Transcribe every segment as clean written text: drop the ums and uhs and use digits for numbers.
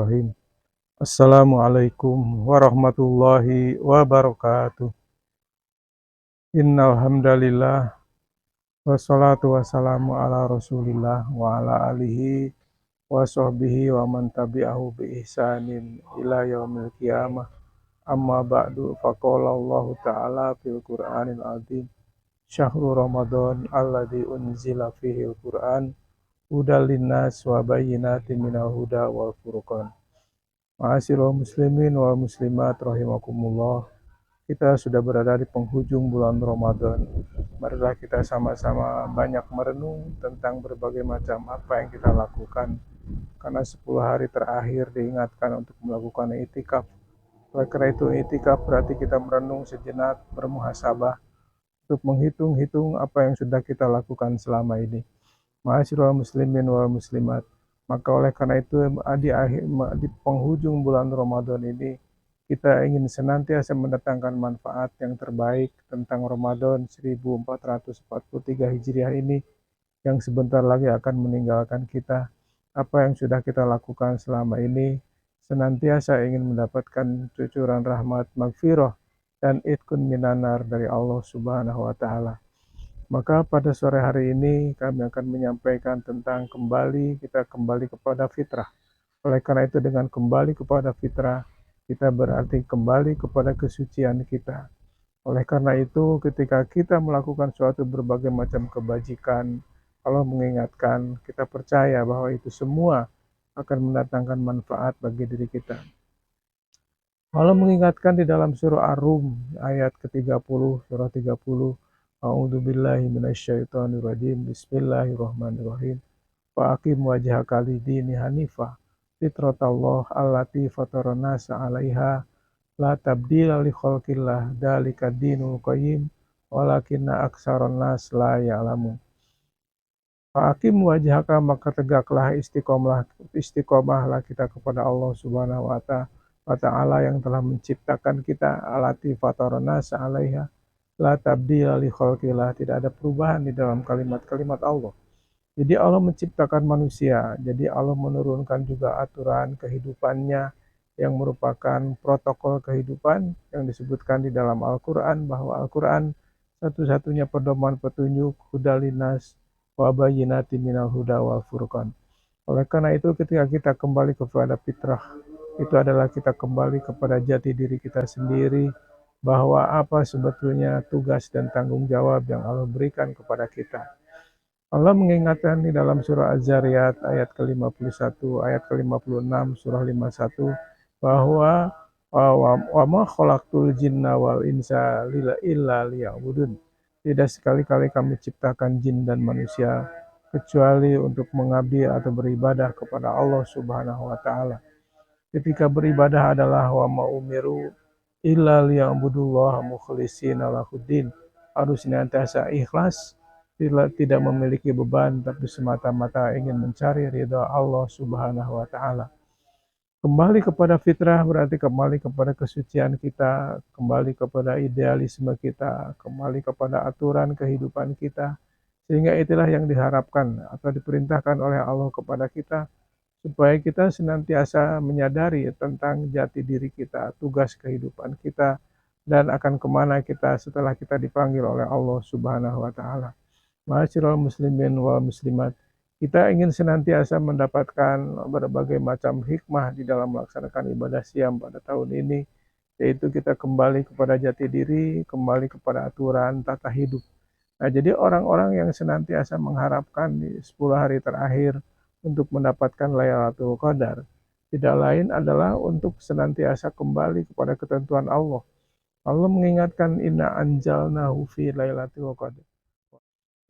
Bismillahirrahmanirrahim. Assalamualaikum warahmatullahi wabarakatuh. Innal hamdalillah wassalatu wassalamu ala Rasulillah wa ala alihi wa sahbihi wa man tabi'ahu bi ihsanin ila yaumil qiyamah. Amma ba'du faqala Allah ta'ala fil Qur'anil azim. Syahrul Ramadan alladzi unzila fihi al-Qur'an hudal linnas wa bayyinatin minal huda wal furqan. Ma'asyiral muslimin wal muslimat rahimakumullah. Kita sudah berada di penghujung bulan Ramadan. Marilah kita sama-sama banyak merenung tentang berbagai macam apa yang kita lakukan. Karena 10 hari terakhir diingatkan untuk melakukan itikaf. Oleh karena itu itikaf berarti kita merenung sejenak, bermuhasabah untuk menghitung-hitung apa yang sudah kita lakukan selama ini. Ma'asyiral muslimin wal muslimat. Maka oleh karena itu di penghujung bulan Ramadan ini kita ingin senantiasa mendatangkan manfaat yang terbaik tentang Ramadan 1443 Hijriah ini yang sebentar lagi akan meninggalkan kita. Apa yang sudah kita lakukan selama ini senantiasa ingin mendapatkan cucuran rahmat magfirah dan itkun minanar dari Allah Subhanahu wa taala. Maka pada sore hari ini kami akan menyampaikan tentang kita kembali kepada fitrah. Oleh karena itu dengan kembali kepada fitrah, kita berarti kembali kepada kesucian kita. Oleh karena itu ketika kita melakukan suatu berbagai macam kebajikan, Allah mengingatkan, kita percaya bahwa itu semua akan mendatangkan manfaat bagi diri kita. Allah mengingatkan di dalam surah Ar-Rum ayat ke-30, surah 30, A'udzu billahi minasyaitonir rajim. Bismillahirrahmanirrahim. Wa aqim wajhaka lid-dini hanifah fitratallah allati fataran nasa 'alaiha la tabdila li khalqillah dzalika dinul qayyim walakinna aksaran nas la ya'lamun. Fa aqim wajhaka maka tegaklah istiqomahlah kita kepada Allah Subhanahu wa ta'ala yang telah menciptakan kita allati fataran nasa 'alaiha. La tabdila li khalqillah, tidak ada perubahan di dalam kalimat-kalimat Allah. Jadi Allah menciptakan manusia, jadi Allah menurunkan juga aturan kehidupannya yang merupakan protokol kehidupan yang disebutkan di dalam Al-Quran, bahwa Al-Quran satu-satunya pedoman petunjuk hudalinas wa bayyinatin minal huda wal furqan. Oleh karena itu ketika kita kembali kepada fitrah, itu adalah kita kembali kepada jati diri kita sendiri, bahwa apa sebetulnya tugas dan tanggung jawab yang Allah berikan kepada kita. Allah mengingatkan di dalam surah Az-Zariyat ayat ke-51, ayat ke-56, surah 51, bahwa wa ma khalaqtul jinna wal insa illa liya'budun. Tidak sekali-kali kami ciptakan jin dan manusia kecuali untuk mengabdi atau beribadah kepada Allah Subhanahu wa taala. Ketika beribadah adalah wa ma umiru illa liya'budullaha mukhlishina lahuddin, harus senantiasa ikhlas, tidak memiliki beban tapi semata-mata ingin mencari ridha Allah Subhanahu wa taala. Kembali kepada fitrah berarti kembali kepada kesucian kita, kembali kepada idealisme kita, kembali kepada aturan kehidupan kita, sehingga itulah yang diharapkan atau diperintahkan oleh Allah kepada kita, supaya kita senantiasa menyadari tentang jati diri kita, tugas kehidupan kita, dan akan kemana kita setelah kita dipanggil oleh Allah Subhanahu wa taala. Ma'asyiral muslimin wal muslimat, kita ingin senantiasa mendapatkan berbagai macam hikmah di dalam melaksanakan ibadah siam pada tahun ini, yaitu kita kembali kepada jati diri, kembali kepada aturan tata hidup. Nah, jadi orang-orang yang senantiasa mengharapkan di 10 hari terakhir untuk mendapatkan Lailatul Qadar, tidak lain adalah untuk senantiasa kembali kepada ketentuan Allah. Allah mengingatkan inna anjalnahu fi Lailatul Qadar.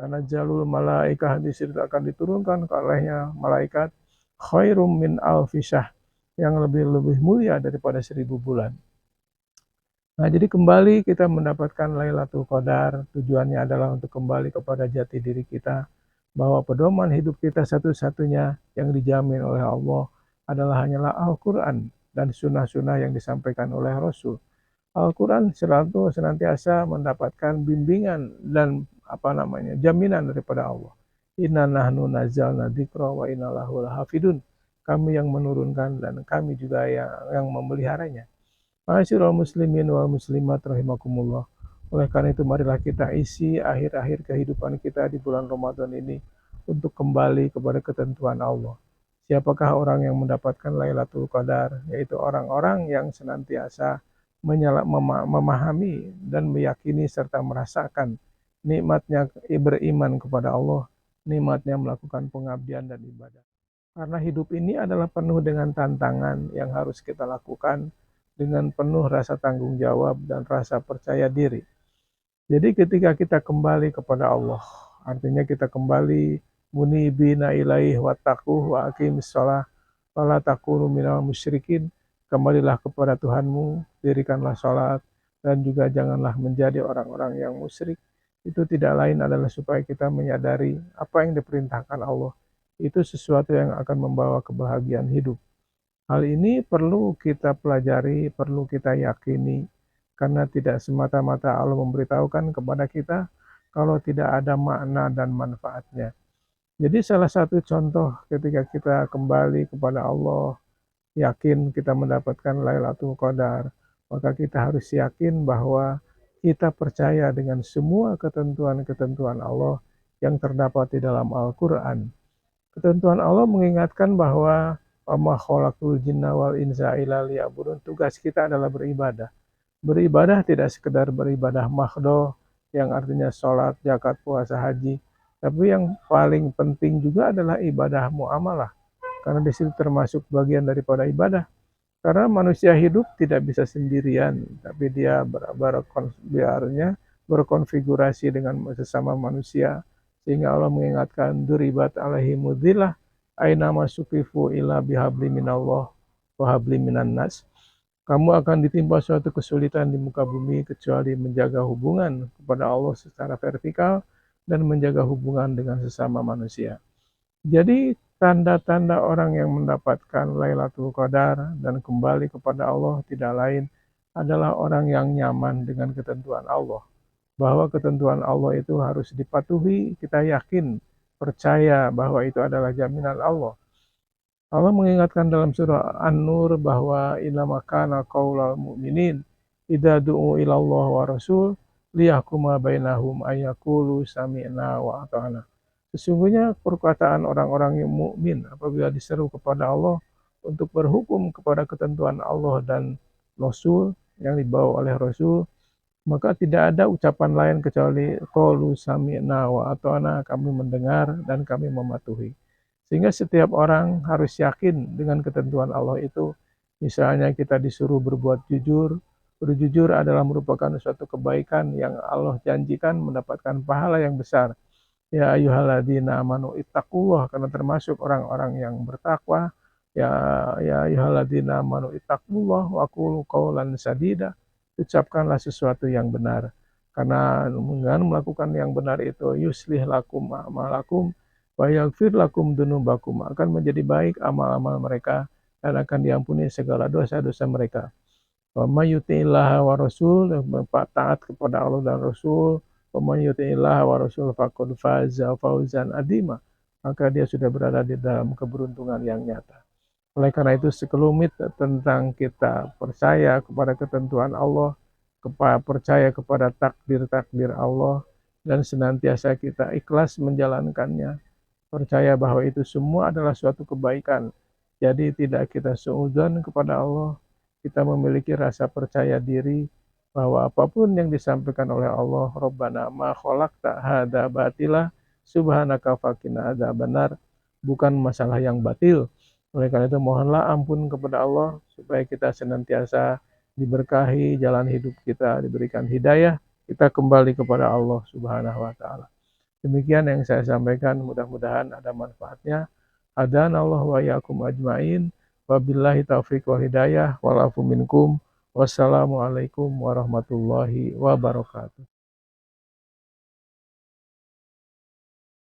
Karena jalul malaikah akan diturunkan olehnya malaikat khairum min alfisah, yang lebih mulia daripada 1000 bulan. Nah, jadi kembali kita mendapatkan Lailatul Qadar, tujuannya adalah untuk kembali kepada jati diri kita, bahwa pedoman hidup kita satu-satunya yang dijamin oleh Allah adalah hanyalah Al-Quran dan sunnah-sunnah yang disampaikan oleh Rasul. Al-Quran selalu senantiasa mendapatkan bimbingan dan jaminan daripada Allah. Inna nahnu nazzalna dzikra wa inna lahu lahafidun. kami yang menurunkan dan kami juga yang memeliharanya. Ma'asyiral muslimin wal muslimat rahimakumullah. Oleh karena itu marilah kita isi akhir-akhir kehidupan kita di bulan Ramadan ini untuk kembali kepada ketentuan Allah. Siapakah orang yang mendapatkan Lailatul Qadar? Yaitu orang-orang yang senantiasa memahami dan meyakini serta merasakan nikmatnya beriman kepada Allah, nikmatnya melakukan pengabdian dan ibadah. Karena hidup ini adalah penuh dengan tantangan yang harus kita lakukan dengan penuh rasa tanggung jawab dan rasa percaya diri. Jadi ketika kita kembali kepada Allah, artinya kita kembali munibina ilaih wattaquh wa aqimis shalah wala takunu minal musyrikin. Kembalilah kepada Tuhanmu, dirikanlah sholat, dan juga janganlah menjadi orang-orang yang musyrik. Itu tidak lain adalah supaya kita menyadari apa yang diperintahkan Allah. Itu sesuatu yang akan membawa kebahagiaan hidup. Hal ini perlu kita pelajari, perlu kita yakini, karena tidak semata-mata Allah memberitahukan kepada kita kalau tidak ada makna dan manfaatnya. Jadi salah satu contoh ketika kita kembali kepada Allah, yakin kita mendapatkan Lailatul Qadar, maka kita harus yakin bahwa kita percaya dengan semua ketentuan-ketentuan Allah yang terdapat di dalam Al-Quran. Ketentuan Allah mengingatkan bahwa wa khalaqul jinna wal insa illa liya'budun. Tugas kita adalah beribadah. Beribadah tidak sekedar beribadah mahdhah yang artinya sholat, zakat, puasa, haji, tapi yang paling penting juga adalah ibadah muamalah. Karena di situ termasuk bagian daripada ibadah. Karena manusia hidup tidak bisa sendirian, tapi dia berkonfigurasi dengan sesama manusia. Sehingga Allah mengingatkan duribat alaihimudillah aina masukifu illa bihabli minallah wa habli minan nas. Kamu akan ditimpa suatu kesulitan di muka bumi kecuali menjaga hubungan kepada Allah secara vertikal dan menjaga hubungan dengan sesama manusia. Jadi tanda-tanda orang yang mendapatkan Lailatul Qadar dan kembali kepada Allah tidak lain adalah orang yang nyaman dengan ketentuan Allah. Bahwa ketentuan Allah itu harus dipatuhi, kita yakin, percaya bahwa itu adalah jaminan Allah. Allah mengingatkan dalam surah An-Nur bahwa innama kana qaulal mu'minin idza du'u ilallah wa rasul liyahkuma bainahum ayyaqulu sami'na wa ata'na. Sesungguhnya perkataan orang-orang yang mukmin apabila diseru kepada Allah untuk berhukum kepada ketentuan Allah dan Rasul yang dibawa oleh Rasul, maka tidak ada ucapan lain kecuali qalu sami'na wa ata'na, kami mendengar dan kami mematuhi. Sehingga setiap orang harus yakin dengan ketentuan Allah itu. Misalnya kita disuruh berbuat jujur, berjujur adalah merupakan suatu kebaikan yang Allah janjikan mendapatkan pahala yang besar. Ya ayyuhalladzina amanu ittaqullah, karena termasuk orang-orang yang bertakwa. Ya ayyuhalladzina amanu ittaqullah wa qulu qawlan sadida. Ucapkanlah sesuatu yang benar. Karena dengan melakukan yang benar itu yuslih lakum a'malakum wa yaghfir lakum dzunubakum, akan menjadi baik amal-amal mereka dan akan diampuni segala dosa-dosa mereka. Wa may yuti'illaha wa rasul, taat kepada Allah dan Rasul. Waman yuti'illah wa rasul faqad faza fawzan adima, maka dia sudah berada di dalam keberuntungan yang nyata. Oleh karena itu sekelumit tentang kita percaya kepada ketentuan Allah, percaya kepada takdir-takdir Allah, dan senantiasa kita ikhlas menjalankannya. Percaya bahwa itu semua adalah suatu kebaikan. Jadi tidak kita suudzon kepada Allah, kita memiliki rasa percaya diri bahwa apapun yang disampaikan oleh Allah, Rabbana ma khalaqta hadza batila subhanaka faqina adzabannar, bukan masalah yang batil. Oleh karena itu mohonlah ampun kepada Allah supaya kita senantiasa diberkahi jalan hidup kita, diberikan hidayah, kita kembali kepada Allah Subhanahu wa taala. Demikian yang saya sampaikan, mudah-mudahan ada manfaatnya. Hadanallahu wa iyyakum ajmain. Wabillahi taufiq wal hidayah. Wal afu minkum. Wassalamualaikum warahmatullahi wabarakatuh.